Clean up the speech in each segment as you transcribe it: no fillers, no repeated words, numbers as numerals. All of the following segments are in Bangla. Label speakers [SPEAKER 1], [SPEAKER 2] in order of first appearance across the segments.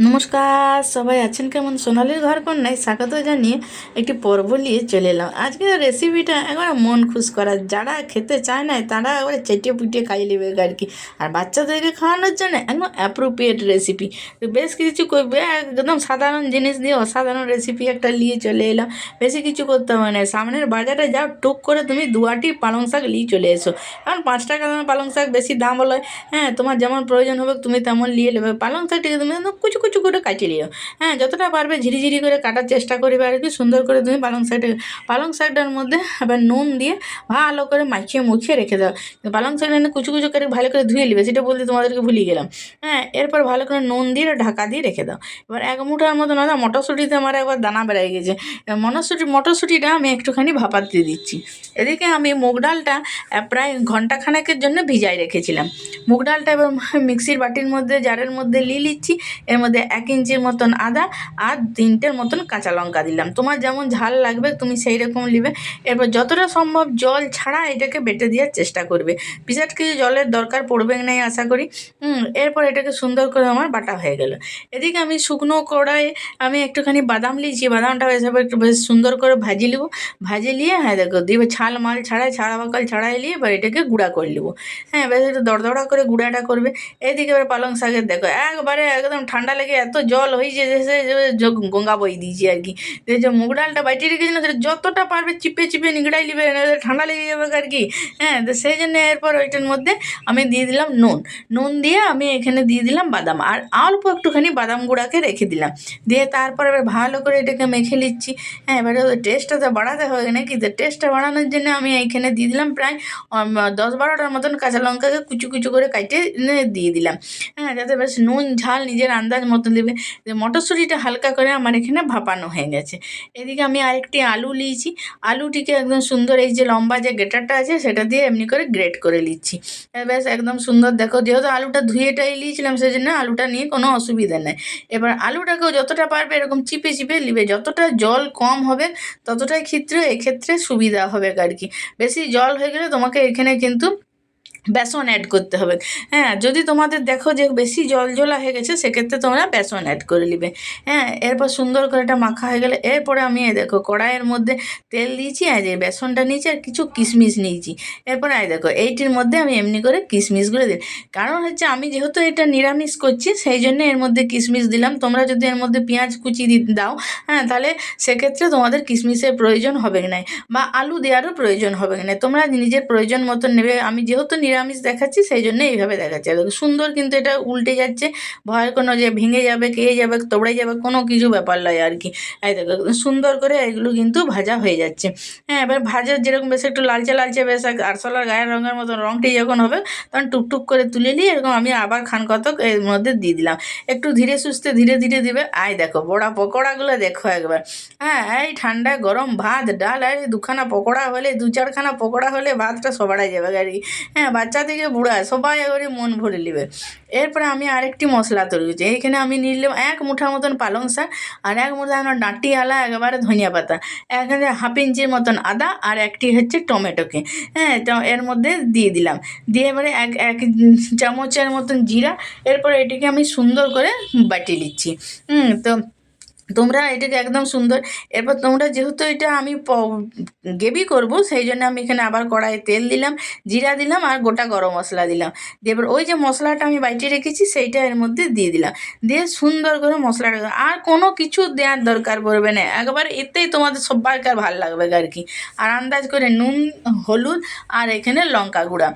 [SPEAKER 1] নমস্কার, সবাই আছেন কেমন? সোনালির ঘর কন্যায় স্বাগত জানিয়ে একটি পর্ব নিয়ে চলে এলাম। আজকের রেসিপিটা একবার মন খুশ করার, যারা খেতে চায় না তারা একবারে চেটিয়ে পুটিয়ে খাইয়ে নেবে আর কি। আর বাচ্চাদেরকে খাওয়ানোর জন্য একদম অ্যাপ্রোপ্রিয়েট রেসিপি। তো বেশ কিছু করবে, একদম সাধারণ জিনিস দিয়ে অসাধারণ রেসিপি একটা নিয়ে চলে এলাম। বেশি কিছু করতে হবে না, সামনের বাজারে যাও, টুক করে তুমি 2 আটি পালং শাক নিয়ে চলে এসো। কারণ 5 টাকা দামের পালং শাক বেশি দাম হলো। হ্যাঁ, তোমার যেমন প্রয়োজন হবে তুমি তেমন নিয়ে নেবে। পালং শাকটিকে তুমি একদম কুচু কুচু করে কাটিয়ে নিও। হ্যাঁ, যতটা পারবে ঝিরিঝিরি করে কাটার চেষ্টা করবে আর কি। সুন্দর করে তুমি পালং শাকটার মধ্যে আবার নুন দিয়ে ভালো করে মাখিয়ে মুখিয়ে রেখে দাও। পালং শাকটা কুচু কুচু করে ভালো করে ধুয়ে নেবে, সেটা বলতে তোমাদেরকে ভুলিয়ে গেলাম। হ্যাঁ, এরপর ভালো করে নুন দিয়ে ঢাকা দিয়ে রেখে দাও। এবার 1 মুঠার মতন মটরশুঁটিতে আমার একবার দানা বেড়ে গেছে। মটরশুঁটিটা আমি একটুখানি ভাপাতে দিচ্ছি। এদিকে আমি মুগ ডালটা প্রায় ঘন্টাখানেকের জন্য ভিজাই রেখেছিলাম। মুগ ডালটা এবার মিক্সির বাটির মধ্যে, জারের মধ্যে নিয়ে নিচ্ছি। এর মধ্যে 1 ইঞ্চির মতন আদা আর 3টের মতন কাঁচা লঙ্কা দিলাম। তোমার যেমন ঝাল লাগবে তুমি সেই রকম নিবে। এরপর যতটা সম্ভব জল ছাড়া এটাকে বেটে দেওয়ার চেষ্টা করবে। বিশেষ কিছু জলের দরকার পড়বে না আশা করি। এরপর এটাকে সুন্দর করে আমার বাটা হয়ে গেল। এদিকে আমি শুকনো কড়াইয়ে আমি একটুখানি বাদাম নিয়েছি। বাদামটা এসব একটু বেশ সুন্দর করে ভাজি নেবো। ভাজি নিয়ে হ্যাঁ দেখো দিবে ছাল মাল ছাড়াই, ছাড়া বাকাল ছাড়াই নিয়ে এবার এটাকে গুঁড়া করে নেবো। হ্যাঁ, বেশ একটু দরদরা করে গুঁড়াটা করবে। এইদিকে এবার পালং শাকের দেখো একবারে একদম ঠান্ডা লেগে এত জল হয়েছে যে সে গঙ্গা বই দিয়েছি আর কি। যে মুগ ডালটা বাইটে রেখেছি না, সেটা যতটা পারবে চিপে চিপে নিগড়াই নিবে, ঠান্ডা লেগে যাবে আর কি। হ্যাঁ, তো সেই জন্য এরপর ওইটার মধ্যে আমি দিয়ে দিলাম নুন দিয়ে আমি এখানে দিয়ে দিলাম বাদাম, আর অল্প একটুখানি বাদাম গুঁড়াকে রেখে দিলাম। দিয়ে তারপর এবার ভালো করে এটাকে মেখে নিচ্ছি। হ্যাঁ, এবারে টেস্টটা তো বাড়াতে হবে নাকি, তো টেস্টটা বাড়ানোর জন্য আমি এইখানে দিয়ে দিলাম প্রায় 10-12টার মতন কাঁচা লঙ্কাকে কুচু কুচু করে কাটে দিয়ে দিলাম। হ্যাঁ, যাতে বেশ নুন ঝাল নিজের আন্দাজ মতো দেবে। মটরশুঁটিটা হালকা করে আমার এখানে ভাপানো হয়ে গেছে। এদিকে আমি আরেকটি আলু নিয়েছি। আলুটিকে একদম সুন্দর এই যে লম্বা যে গ্রেটারটা আছে সেটা দিয়ে এমনি করে গ্রেট করে নিচ্ছি। বেশ একদম সুন্দর দেখো, যেহেতু আলুটা ধুয়েটাই নিয়েছিলাম সেই জন্য আলুটা নিয়ে কোনো অসুবিধা নেই। এবার আলুটাকেও যতটা পারবে এরকম চিপে চিপে নিবে। যতটা জল কম হবে ততটাই এক্ষেত্রে সুবিধা হবে আর কি। বেশি জল হয়ে গেলে তোমাকে এখানে কিন্তু বেসন অ্যাড করতে হবে। হ্যাঁ, যদি তোমাদের দেখো যে বেশি জলজলা হয়ে গেছে সেক্ষেত্রে তোমরা বেসন অ্যাড করে নিবে। হ্যাঁ, এরপর সুন্দর করে এটা মাখা হয়ে গেলে এরপরে আমি দেখো কড়াইয়ের মধ্যে তেল দিয়েছি, আর এই বেসনটা নিয়েছি আর কিছু কিশমিশ নিয়েছি। এরপরে দেখো এইটির মধ্যে আমি এমনি করে কিশমিশগুলো দিই। কারণ হচ্ছে আমি যেহেতু এটা নিরামিষ করছি সেই জন্য এর মধ্যে কিশমিশ দিলাম। তোমরা যদি এর মধ্যে পেঁয়াজ কুচি দাও, হ্যাঁ, তাহলে সেক্ষেত্রে তোমাদের কিশমিশের প্রয়োজন হবে না, বা আলু দেওয়ারও প্রয়োজন হবে না। তোমরা নিজের প্রয়োজন মতন নেবে। আমি যেহেতু নিরামিষ দেখাচ্ছি সেই জন্য এইভাবে দেখাচ্ছি। আর সুন্দর কিন্তু এটা উল্টে যাচ্ছে, ভয়ের কোনো যে ভেঙে যাবে, খেয়ে যাবে, তোবড়ে যাবে কোনো কিছু ব্যাপার নয় আর কি। এই দেখো সুন্দর করে এগুলো কিন্তু ভাজা হয়ে যাচ্ছে। হ্যাঁ, এবার ভাজা যেরকম বেশ একটু লালচে লালচে বেশ আরশোলার গায়ের রঙের মতন রঙটি যখন হবে তখন টুকটুক করে তুলে নিয়ে এরকম আমি আবার খানকতক এর মধ্যে দিয়ে দিলাম। একটু ধীরে সুস্থে ধীরে ধীরে দিবে। আয় দেখো বড়া পকোড়াগুলো দেখো একবার। হ্যাঁ, এই ঠান্ডা গরম ভাত ডাল আর 2খানা পকোড়া হলে, 2-4খানা পকোড়া হলে ভাতটা সবাড়াই যাবে আর কি। হ্যাঁ, বাচ্চা থেকে বুড়া সবাই এবারে মন ভরে নেবে। এরপরে আমি আরেকটি মশলা তৈরি করছি। এইখানে আমি নিলাম 1 মুঠা মতন পালং শাক, আর 1 মুঠা ডাঁটিওয়ালা একেবারে ধনিয়া পাতা, এখানে 1/2 ইঞ্চির মতন আদা, আর একটি হচ্ছে টমেটোকে হ্যাঁ এর মধ্যে দিয়ে দিলাম। দিয়ে এবারে এক চামচের মতন জিরা। এরপরে এটিকে আমি সুন্দর করে বাটি নিচ্ছি। তো তোমরা এটাকে একদম সুন্দর। এরপর তোমরা যেহেতু এটা আমি গ্রেভি করবো সেই জন্য আমি এখানে আবার কড়াইয়ে তেল দিলাম, জিরা দিলাম আর গোটা গরম মশলা দিলাম। দিয়ে এবার ওই যে মশলাটা আমি বাইটে রেখেছি সেইটা এর মধ্যে দিয়ে দিলাম। দিয়ে সুন্দর করে মশলাটা, আর কোনো কিছু দেওয়ার দরকার পড়বে না, একবার এতেই তোমাদের সবাইকার ভালো লাগবে আর কি। আর আন্দাজ করে নুন, হলুদ আর এখানে লঙ্কা গুঁড়া।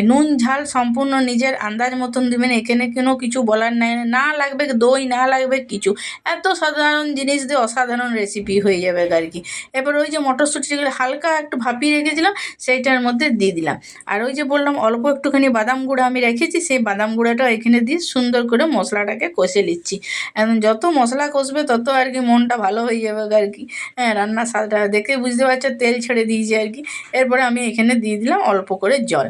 [SPEAKER 1] নুন ঝাল সম্পূর্ণ নিজের আন্দাজ মতন দেবেন। এখানে কোনো কিছু বলার নাই, না লাগবে দই, না লাগবে কিছু। এত সাধারণ জিনিস দিয়ে অসাধারণ রেসিপি হয়ে যাবে আর কি। এবার ওই যে মটরশুঁটিগুলো হালকা একটু ভাপিয়ে রেখেছিলাম সেইটার মধ্যে দিয়ে দিলাম। আর ওই যে বললাম অল্প একটুখানি বাদাম গুঁড়া আমি রেখেছি, সেই বাদাম গুঁড়াটা এখানে দিয়ে সুন্দর করে মশলাটাকে কষে নিচ্ছি। এখন যত মশলা কষবে তত আর কি মনটা ভালো হয়ে যাবে আর কি। হ্যাঁ, রান্নার স্বাদটা দেখে বুঝতে পারছো তেল ছেড়ে দিয়েছি আর কি। এরপরে আমি এখানে দিয়ে দিলাম অল্প করে জল,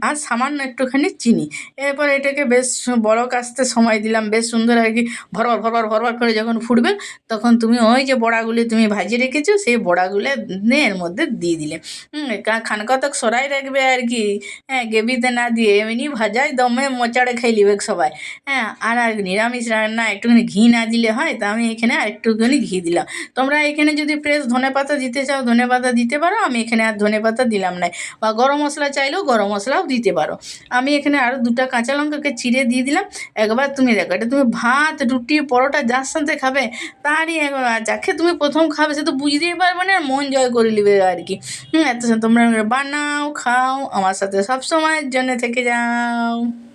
[SPEAKER 1] আর সামান্য একটুখানি চিনি। এরপর এটাকে বেশ বড় কাস্তে সময় দিলাম, বেশ সুন্দর আর কি ভরভর ভরভর ভরভর করে যখন ফুটে ফুটবে তখন তুমি ওই যে বড়াগুলি তুমি ভাজিয়ে রেখেছো সেই বড়াগুলো নিয়ে এর মধ্যে দিয়ে দিলে। খানকা তক সরাই রাখবে আর কি, হ্যাঁ, গ্রেভিতে না দিয়ে এমনি ভাজাই দমে মোচাড়ে খাই লিবে সবাই। হ্যাঁ, আর নিরামিষ রান্না একটুখানি ঘি না দিলে হয়, তা আমি এখানে আর একটুখানি ঘি দিলাম। তোমরা এখানে যদি ফ্রেশ ধনেপাতা দিতে চাও ধনেপাতা দিতে পারো, আমি এখানে আর ধনেপাতা দিলাম না। বা গরম মশলা চাইলেও গরম মশলাও দিতে পারো। আমি এখানে আরও 2টা কাঁচা লঙ্কাকে চিড়ে দিয়ে দিলাম। একবার তুমি দেখো এটা তুমি ভাত রুটি পরোটা যার সাথে খাবে তারই একবার, আর যাকে তুমি প্রথম খাবে সে তো বুঝতেই পারবে না, মন জয় করে নেবে আর কি। এত তোমরা বানাও খাও আমার সাথে সব সময়ের জন্য থেকে যাও।